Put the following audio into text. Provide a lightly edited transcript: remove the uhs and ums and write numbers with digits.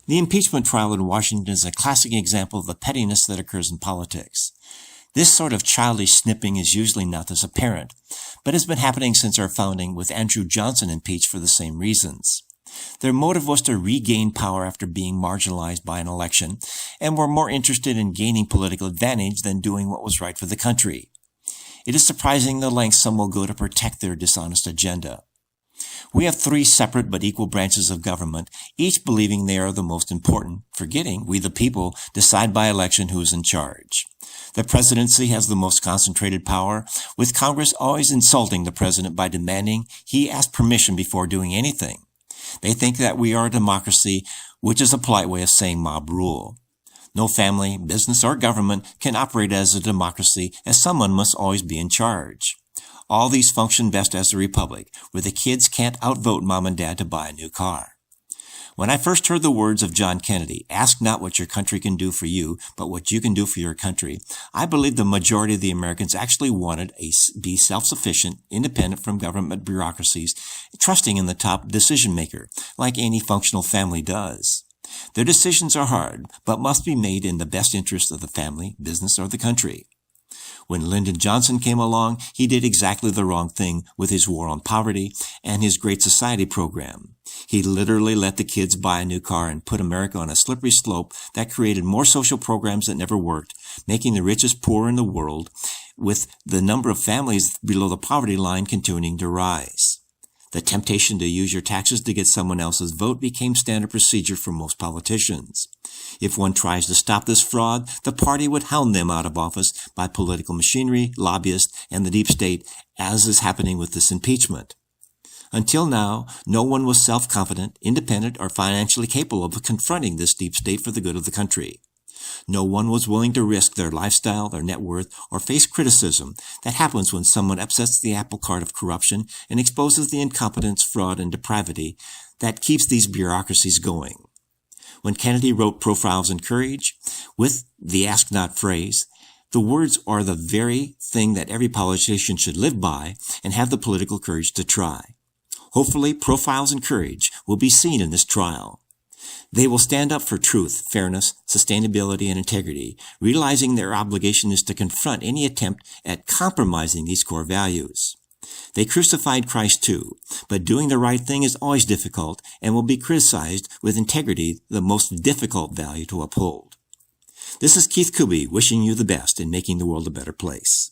The impeachment trial in Washington is a classic example of the pettiness that occurs in politics. This sort of childish sniping is usually not as apparent, but has been happening since our founding, with Andrew Johnson impeached for the same reasons. Their motive was to regain power after being marginalized by an election, and were more interested in gaining political advantage than doing what was right for the country. It is surprising the lengths some will go to protect their dishonest agenda. We have three separate but equal branches of government, each believing they are the most important, forgetting we the people decide by election who is in charge. The presidency has the most concentrated power, with Congress always insulting the president by demanding he ask permission before doing anything. They think that we are a democracy, which is a polite way of saying mob rule. No family, business, or government can operate as a democracy, as someone must always be in charge. All these function best as a republic, where the kids can't outvote mom and dad to buy a new car. When I first heard the words of John Kennedy, "Ask not what your country can do for you, but what you can do for your country," I believed the majority of the Americans actually wanted to be self-sufficient, independent from government bureaucracies, trusting in the top decision maker, like any functional family does. Their decisions are hard, but must be made in the best interest of the family, business, or the country. When Lyndon Johnson came along, he did exactly the wrong thing with his war on poverty and his Great Society program. He literally let the kids buy a new car and put America on a slippery slope that created more social programs that never worked, making the richest poor in the world, with the number of families below the poverty line continuing to rise. The temptation to use your taxes to get someone else's vote became standard procedure for most politicians. If one tries to stop this fraud, the party would hound them out of office by political machinery, lobbyists, and the deep state, as is happening with this impeachment. Until now, no one was self-confident, independent, or financially capable of confronting this deep state for the good of the country. No one was willing to risk their lifestyle, their net worth, or face criticism that happens when someone upsets the apple cart of corruption and exposes the incompetence, fraud, and depravity that keeps these bureaucracies going. When Kennedy wrote Profiles in Courage, with the "ask not" phrase, the words are the very thing that every politician should live by and have the political courage to try. Hopefully, Profiles in Courage will be seen in this trial. They will stand up for truth, fairness, sustainability, and integrity, realizing their obligation is to confront any attempt at compromising these core values. They crucified Christ too, but doing the right thing is always difficult and will be criticized, with integrity the most difficult value to uphold. This is Keith Kuby wishing you the best in making the world a better place.